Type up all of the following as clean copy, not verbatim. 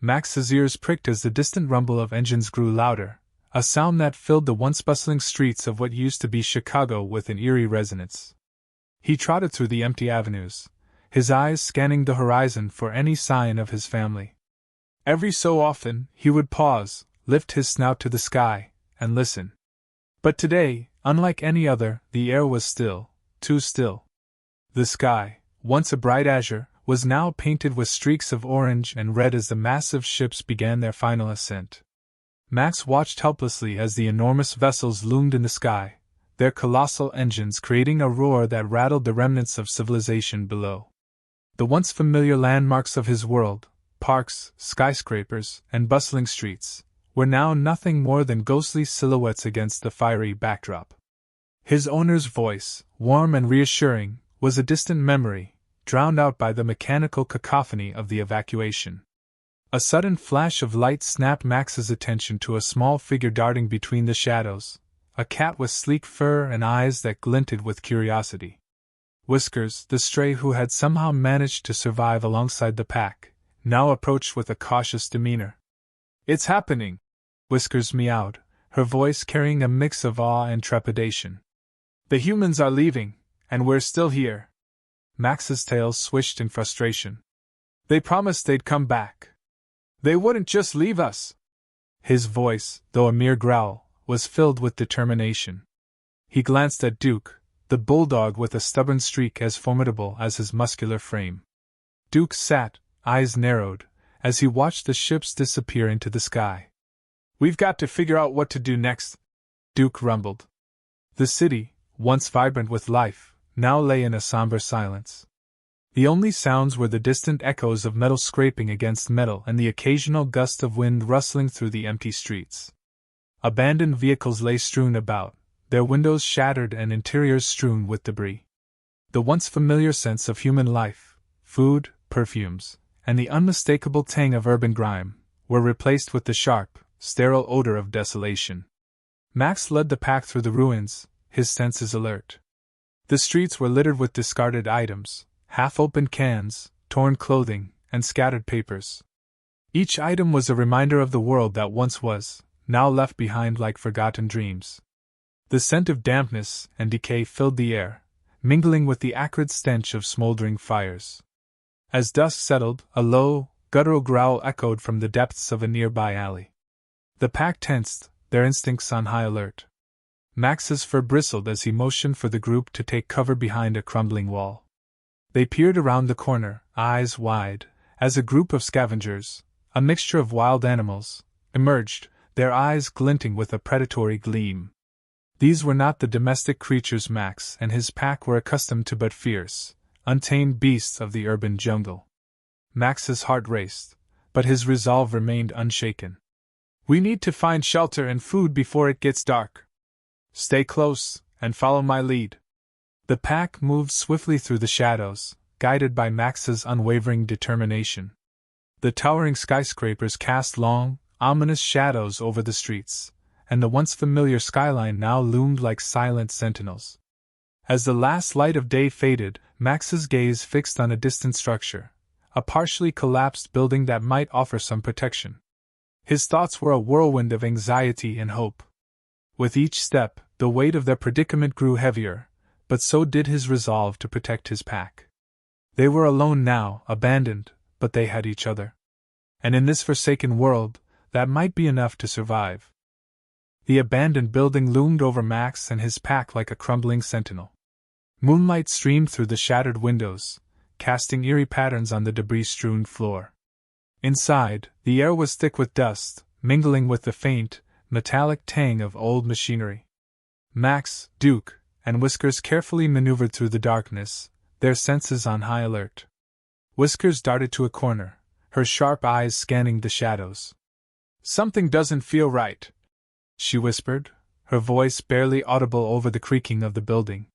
Max's ears pricked as the distant rumble of engines grew louder, a sound that filled the once bustling streets of what used to be Chicago with an eerie resonance. He trotted through the empty avenues, his eyes scanning the horizon for any sign of his family. Every so often, he would pause, lift his snout to the sky, and listen. But today, unlike any other, the air was still, too still. The sky, once a bright azure, was now painted with streaks of orange and red as the massive ships began their final ascent. Max watched helplessly as the enormous vessels loomed in the sky, their colossal engines creating a roar that rattled the remnants of civilization below. The once familiar landmarks of his world, parks, skyscrapers, and bustling streets, were now nothing more than ghostly silhouettes against the fiery backdrop. His owner's voice, warm and reassuring, was a distant memory, drowned out by the mechanical cacophony of the evacuation. A sudden flash of light snapped Max's attention to a small figure darting between the shadows, a cat with sleek fur and eyes that glinted with curiosity. Whiskers, the stray who had somehow managed to survive alongside the pack, now approached with a cautious demeanor. "It's happening!" Whiskers meowed, her voice carrying a mix of awe and trepidation. "The humans are leaving, and we're still here." Max's tail swished in frustration. "They promised they'd come back. They wouldn't just leave us." His voice, though a mere growl, was filled with determination. He glanced at Duke, the bulldog with a stubborn streak as formidable as his muscular frame. Duke sat, eyes narrowed, as he watched the ships disappear into the sky. "We've got to figure out what to do next," Duke rumbled. The city, once vibrant with life, now lay in a somber silence. The only sounds were the distant echoes of metal scraping against metal and the occasional gust of wind rustling through the empty streets. Abandoned vehicles lay strewn about, their windows shattered and interiors strewn with debris. The once familiar sense of human life, food, perfumes, and the unmistakable tang of urban grime were replaced with the sharp, sterile odor of desolation. Max led the pack through the ruins, his senses alert. The streets were littered with discarded items, half-opened cans, torn clothing, and scattered papers. Each item was a reminder of the world that once was, now left behind like forgotten dreams. The scent of dampness and decay filled the air, mingling with the acrid stench of smoldering fires. As dusk settled, a low, guttural growl echoed from the depths of a nearby alley. The pack tensed, their instincts on high alert. Max's fur bristled as he motioned for the group to take cover behind a crumbling wall. They peered around the corner, eyes wide, as a group of scavengers, a mixture of wild animals, emerged, their eyes glinting with a predatory gleam. These were not the domestic creatures Max and his pack were accustomed to but fierce, untamed beasts of the urban jungle. Max's heart raced, but his resolve remained unshaken. "We need to find shelter and food before it gets dark. Stay close, and follow my lead." The pack moved swiftly through the shadows, guided by Max's unwavering determination. The towering skyscrapers cast long, ominous shadows over the streets, and the once familiar skyline now loomed like silent sentinels. As the last light of day faded, Max's gaze fixed on a distant structure, a partially collapsed building that might offer some protection. His thoughts were a whirlwind of anxiety and hope. With each step, the weight of their predicament grew heavier, but so did his resolve to protect his pack. They were alone now, abandoned, but they had each other. And in this forsaken world, that might be enough to survive. The abandoned building loomed over Max and his pack like a crumbling sentinel. Moonlight streamed through the shattered windows, casting eerie patterns on the debris-strewn floor. Inside, the air was thick with dust, mingling with the faint, metallic tang of old machinery. Max, Duke, and Whiskers carefully maneuvered through the darkness, their senses on high alert. Whiskers darted to a corner, her sharp eyes scanning the shadows. "Something doesn't feel right," she whispered, her voice barely audible over the creaking of the building.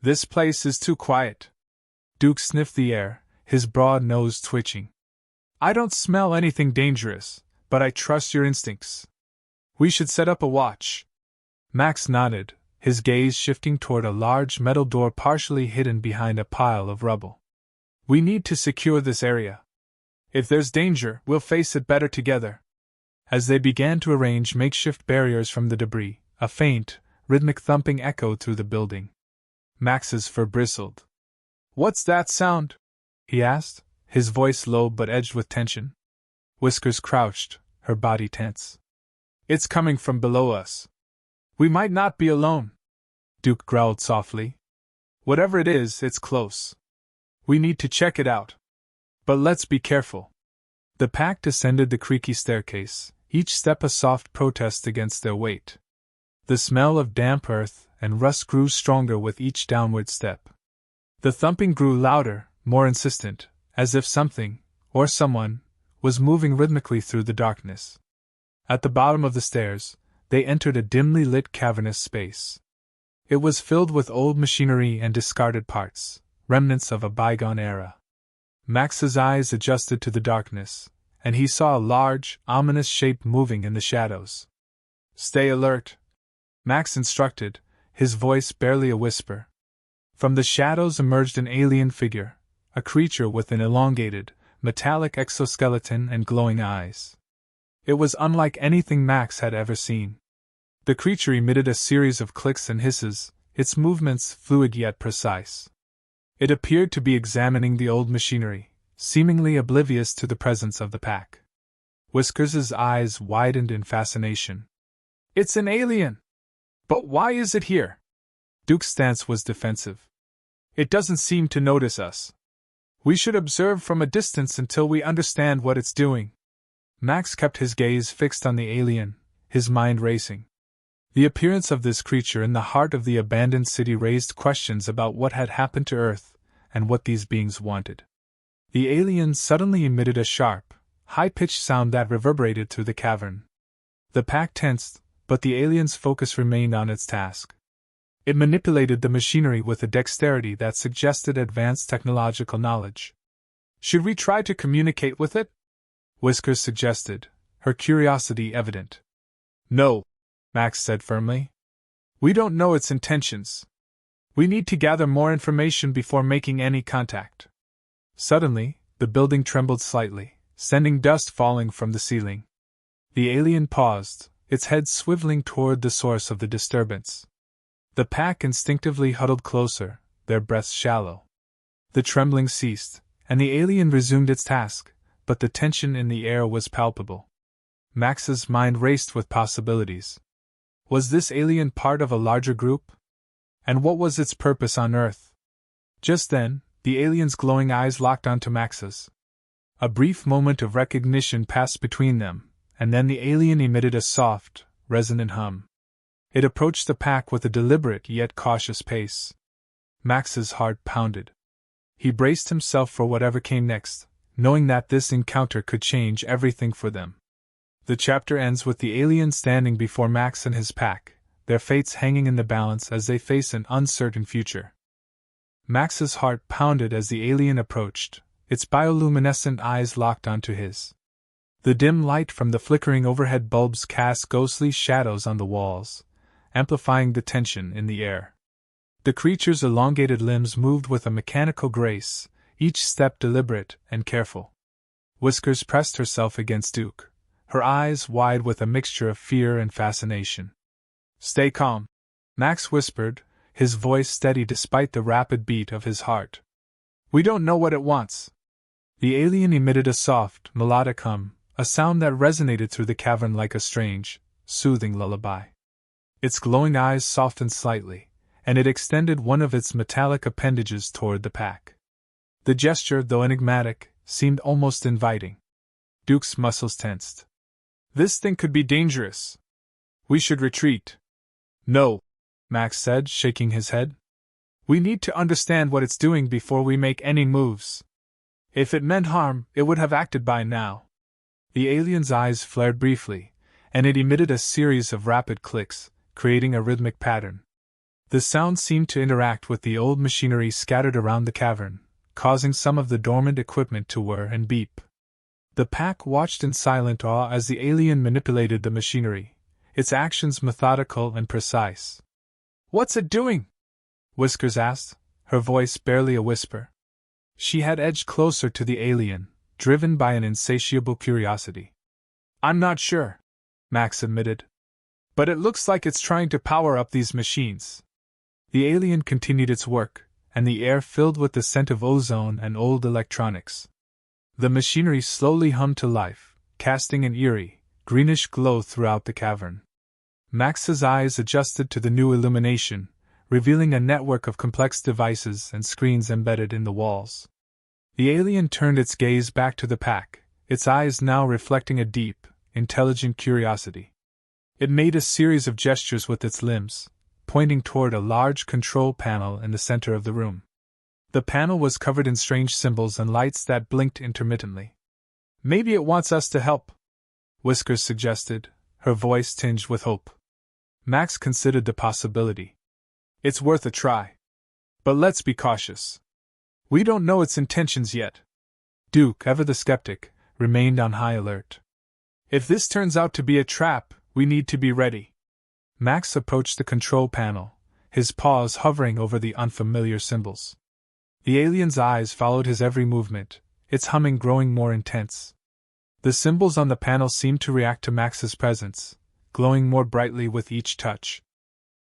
"This place is too quiet." Duke sniffed the air, his broad nose twitching. "I don't smell anything dangerous, but I trust your instincts. We should set up a watch." Max nodded, his gaze shifting toward a large metal door partially hidden behind a pile of rubble. "We need to secure this area. If there's danger, we'll face it better together. As they began to arrange makeshift barriers from the debris, a faint, rhythmic thumping echoed through the building. Max's fur bristled. "What's that sound?" he asked, his voice low but edged with tension. Whiskers crouched, her body tense. "It's coming from below us. We might not be alone," Duke growled softly. "Whatever it is, it's close. We need to check it out. But let's be careful." The pack descended the creaky staircase, each step a soft protest against their weight. The smell of damp earth and rust grew stronger with each downward step. The thumping grew louder, more insistent, as if something, or someone, was moving rhythmically through the darkness. At the bottom of the stairs, they entered a dimly lit cavernous space. It was filled with old machinery and discarded parts, remnants of a bygone era. Max's eyes adjusted to the darkness, and he saw a large, ominous shape moving in the shadows. "Stay alert," Max instructed, his voice barely a whisper. From the shadows emerged an alien figure, a creature with an elongated, metallic exoskeleton and glowing eyes. It was unlike anything Max had ever seen. The creature emitted a series of clicks and hisses, its movements fluid yet precise. It appeared to be examining the old machinery, seemingly oblivious to the presence of the pack. Whiskers's eyes widened in fascination. "It's an alien! But why is it here?" Duke's stance was defensive. "It doesn't seem to notice us. We should observe from a distance until we understand what it's doing." Max kept his gaze fixed on the alien, his mind racing. The appearance of this creature in the heart of the abandoned city raised questions about what had happened to Earth, and what these beings wanted. The alien suddenly emitted a sharp, high-pitched sound that reverberated through the cavern. The pack tensed, but the alien's focus remained on its task. It manipulated the machinery with a dexterity that suggested advanced technological knowledge. "Should we try to communicate with it?" Whiskers suggested, her curiosity evident. "No," Max said firmly. "We don't know its intentions. We need to gather more information before making any contact." Suddenly, the building trembled slightly, sending dust falling from the ceiling. The alien paused, its head swiveling toward the source of the disturbance. The pack instinctively huddled closer, their breaths shallow. The trembling ceased, and the alien resumed its task, but the tension in the air was palpable. Max's mind raced with possibilities. Was this alien part of a larger group? And what was its purpose on Earth? Just then, the alien's glowing eyes locked onto Max's. A brief moment of recognition passed between them, and then the alien emitted a soft, resonant hum. It approached the pack with a deliberate yet cautious pace. Max's heart pounded. He braced himself for whatever came next, knowing that this encounter could change everything for them. The chapter ends with the alien standing before Max and his pack, their fates hanging in the balance as they face an uncertain future. Max's heart pounded as the alien approached, its bioluminescent eyes locked onto his. The dim light from the flickering overhead bulbs cast ghostly shadows on the walls, amplifying the tension in the air. The creature's elongated limbs moved with a mechanical grace, each step deliberate and careful. Whiskers pressed herself against Duke, her eyes wide with a mixture of fear and fascination. "Stay calm," Max whispered, his voice steady despite the rapid beat of his heart. "We don't know what it wants." The alien emitted a soft, melodic hum, a sound that resonated through the cavern like a strange, soothing lullaby. Its glowing eyes softened slightly, and it extended one of its metallic appendages toward the pack. The gesture, though enigmatic, seemed almost inviting. Duke's muscles tensed. "This thing could be dangerous. We should retreat." "No," Max said, shaking his head. "We need to understand what it's doing before we make any moves. If it meant harm, it would have acted by now." The alien's eyes flared briefly, and it emitted a series of rapid clicks, creating a rhythmic pattern. The sound seemed to interact with the old machinery scattered around the cavern, causing some of the dormant equipment to whir and beep. The pack watched in silent awe as the alien manipulated the machinery, its actions methodical and precise. "What's it doing?" Whiskers asked, her voice barely a whisper. She had edged closer to the alien, driven by an insatiable curiosity. "I'm not sure," Max admitted. "But it looks like it's trying to power up these machines." The alien continued its work, and the air filled with the scent of ozone and old electronics. The machinery slowly hummed to life, casting an eerie, greenish glow throughout the cavern. Max's eyes adjusted to the new illumination, revealing a network of complex devices and screens embedded in the walls. The alien turned its gaze back to the pack, its eyes now reflecting a deep, intelligent curiosity. It made a series of gestures with its limbs, pointing toward a large control panel in the center of the room. The panel was covered in strange symbols and lights that blinked intermittently. "Maybe it wants us to help," Whiskers suggested, her voice tinged with hope. Max considered the possibility. "It's worth a try. But let's be cautious. We don't know its intentions yet." Duke, ever the skeptic, remained on high alert. "If this turns out to be a trap, we need to be ready." Max approached the control panel, his paws hovering over the unfamiliar symbols. The alien's eyes followed his every movement, its humming growing more intense. The symbols on the panel seemed to react to Max's presence, glowing more brightly with each touch.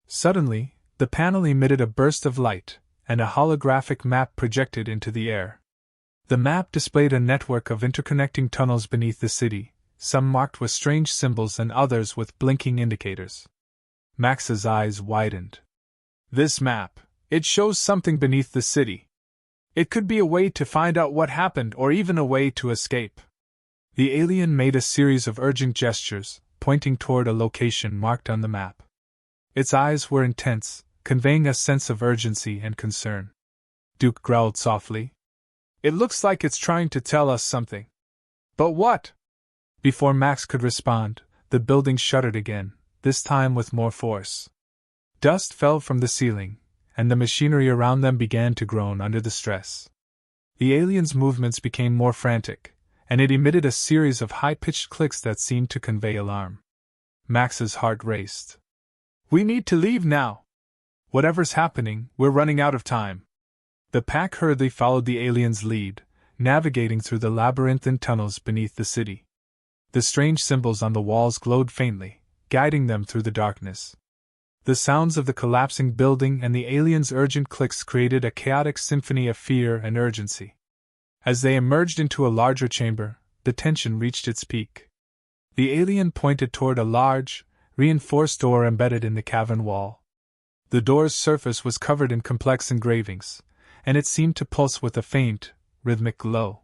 Suddenly, the panel emitted a burst of light, and a holographic map projected into the air. The map displayed a network of interconnecting tunnels beneath the city, some marked with strange symbols and others with blinking indicators. Max's eyes widened. "This map, it shows something beneath the city. It could be a way to find out what happened or even a way to escape." The alien made a series of urgent gestures, pointing toward a location marked on the map. Its eyes were intense, conveying a sense of urgency and concern. Duke growled softly. "It looks like it's trying to tell us something." "But what?" Before Max could respond, the building shuddered again, this time with more force. Dust fell from the ceiling, and the machinery around them began to groan under the stress. The alien's movements became more frantic, and it emitted a series of high-pitched clicks that seemed to convey alarm. Max's heart raced. "We need to leave now. Whatever's happening, we're running out of time." The pack hurriedly followed the alien's lead, navigating through the labyrinthine tunnels beneath the city. The strange symbols on the walls glowed faintly, guiding them through the darkness. The sounds of the collapsing building and the alien's urgent clicks created a chaotic symphony of fear and urgency. As they emerged into a larger chamber, the tension reached its peak. The alien pointed toward a large, reinforced door embedded in the cavern wall. The door's surface was covered in complex engravings, and it seemed to pulse with a faint, rhythmic glow.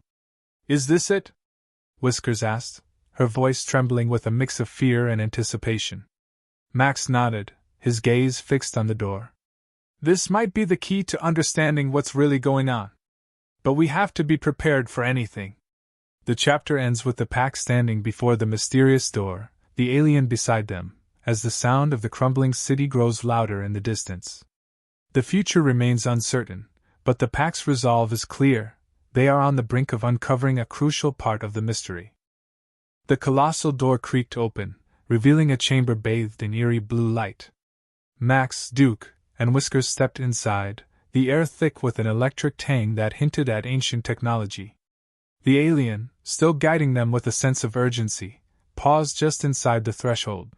"Is this it?" Whiskers asked, her voice trembling with a mix of fear and anticipation. Max nodded, his gaze fixed on the door. "This might be the key to understanding what's really going on. But we have to be prepared for anything." The chapter ends with the pack standing before the mysterious door, the alien beside them, as the sound of the crumbling city grows louder in the distance. The future remains uncertain, but the pack's resolve is clear. They are on the brink of uncovering a crucial part of the mystery. The colossal door creaked open, revealing a chamber bathed in eerie blue light. Max, Duke, and Whiskers stepped inside, the air thick with an electric tang that hinted at ancient technology. The alien, still guiding them with a sense of urgency, paused just inside the threshold.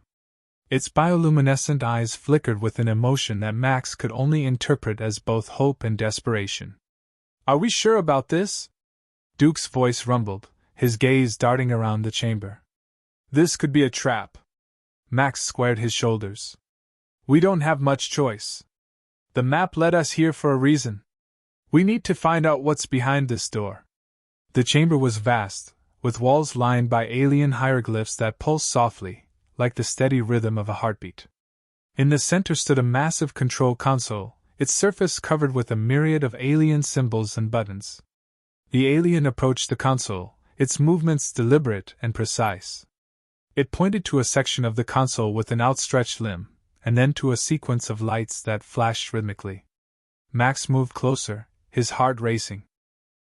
Its bioluminescent eyes flickered with an emotion that Max could only interpret as both hope and desperation. "Are we sure about this?" Duke's voice rumbled, his gaze darting around the chamber. "This could be a trap." Max squared his shoulders. "We don't have much choice. The map led us here for a reason. We need to find out what's behind this door." The chamber was vast, with walls lined by alien hieroglyphs that pulsed softly, like the steady rhythm of a heartbeat. In the center stood a massive control console, its surface covered with a myriad of alien symbols and buttons. The alien approached the console, its movements deliberate and precise. It pointed to a section of the console with an outstretched limb, and then to a sequence of lights that flashed rhythmically. Max moved closer, his heart racing.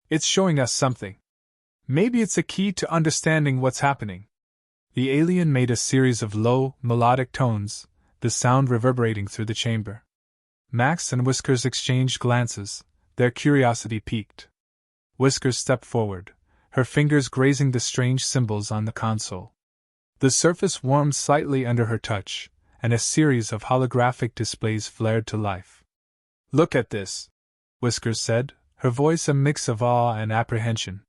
"It's showing us something. Maybe it's a key to understanding what's happening." The alien made a series of low, melodic tones, the sound reverberating through the chamber. Max and Whiskers exchanged glances, their curiosity piqued. Whiskers stepped forward, her fingers grazing the strange symbols on the console. The surface warmed slightly under her touch, and a series of holographic displays flared to life. "Look at this," Whiskers said, her voice a mix of awe and apprehension.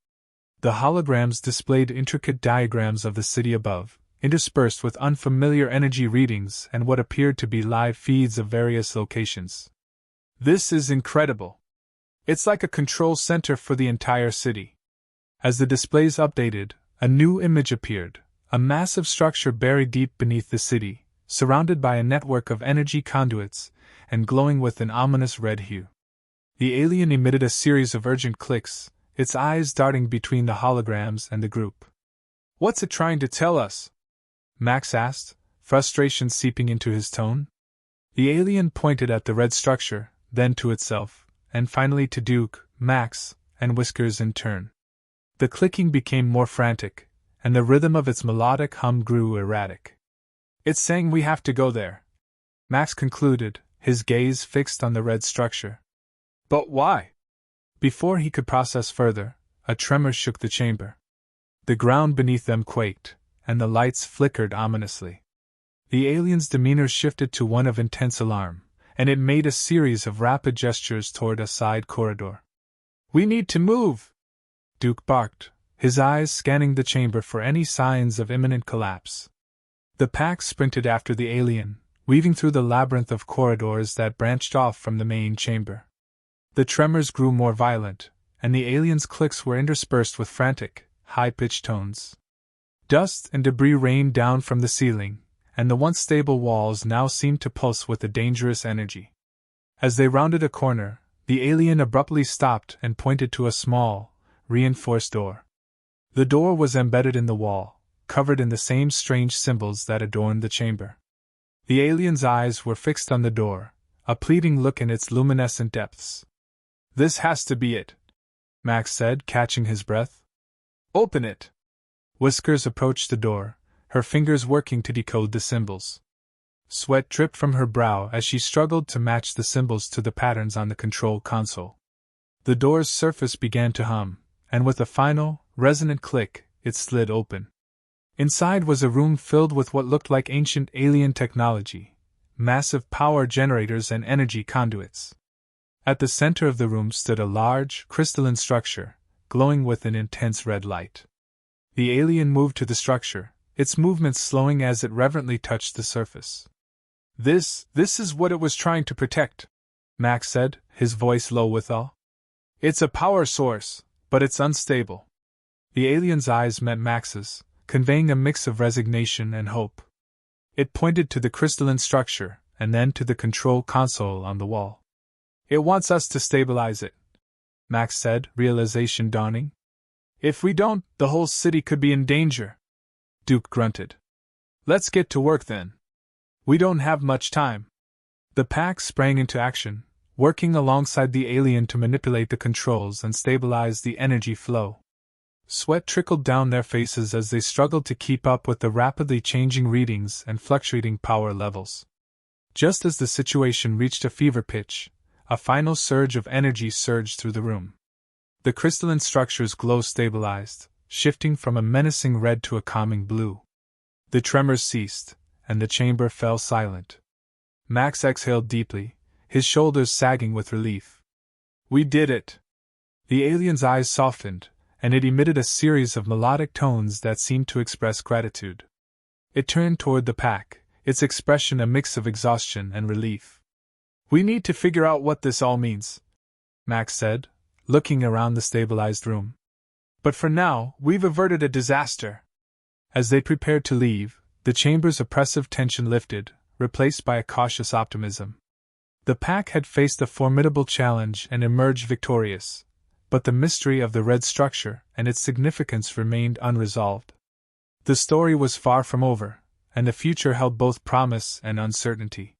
The holograms displayed intricate diagrams of the city above, interspersed with unfamiliar energy readings and what appeared to be live feeds of various locations. "This is incredible. It's like a control center for the entire city." As the displays updated, a new image appeared, a massive structure buried deep beneath the city, surrounded by a network of energy conduits, and glowing with an ominous red hue. The alien emitted a series of urgent clicks, its eyes darting between the holograms and the group. "What's it trying to tell us?" Max asked, frustration seeping into his tone. The alien pointed at the red structure, then to itself, and finally to Duke, Max, and Whiskers in turn. The clicking became more frantic, and the rhythm of its melodic hum grew erratic. "It's saying we have to go there," Max concluded, his gaze fixed on the red structure. "But why?" Before he could process further, a tremor shook the chamber. The ground beneath them quaked, and the lights flickered ominously. The alien's demeanor shifted to one of intense alarm, and it made a series of rapid gestures toward a side corridor. "We need to move!" Duke barked, his eyes scanning the chamber for any signs of imminent collapse. The pack sprinted after the alien, weaving through the labyrinth of corridors that branched off from the main chamber. The tremors grew more violent, and the alien's clicks were interspersed with frantic, high-pitched tones. Dust and debris rained down from the ceiling, and the once stable walls now seemed to pulse with a dangerous energy. As they rounded a corner, the alien abruptly stopped and pointed to a small, reinforced door. The door was embedded in the wall, covered in the same strange symbols that adorned the chamber. The alien's eyes were fixed on the door, a pleading look in its luminescent depths. "This has to be it," Max said, catching his breath. "Open it." Whiskers approached the door, her fingers working to decode the symbols. Sweat dripped from her brow as she struggled to match the symbols to the patterns on the control console. The door's surface began to hum, and with a final, resonant click, it slid open. Inside was a room filled with what looked like ancient alien technology, massive power generators and energy conduits. At the center of the room stood a large, crystalline structure, glowing with an intense red light. The alien moved to the structure, its movements slowing as it reverently touched the surface. This is what it was trying to protect," Max said, his voice low with awe. "It's a power source, but it's unstable." The alien's eyes met Max's, conveying a mix of resignation and hope. It pointed to the crystalline structure, and then to the control console on the wall. "It wants us to stabilize it," Max said, realization dawning. "If we don't, the whole city could be in danger." Duke grunted. "Let's get to work then. We don't have much time." The pack sprang into action, working alongside the alien to manipulate the controls and stabilize the energy flow. Sweat trickled down their faces as they struggled to keep up with the rapidly changing readings and fluctuating power levels. Just as the situation reached a fever pitch, a final surge of energy surged through the room. The crystalline structure's glow stabilized, shifting from a menacing red to a calming blue. The tremors ceased, and the chamber fell silent. Max exhaled deeply, his shoulders sagging with relief. "We did it!" The alien's eyes softened, and it emitted a series of melodic tones that seemed to express gratitude. It turned toward the pack, its expression a mix of exhaustion and relief. "We need to figure out what this all means," Max said, looking around the stabilized room. "But for now, we've averted a disaster." As they prepared to leave, the chamber's oppressive tension lifted, replaced by a cautious optimism. The pack had faced a formidable challenge and emerged victorious, but the mystery of the red structure and its significance remained unresolved. The story was far from over, and the future held both promise and uncertainty.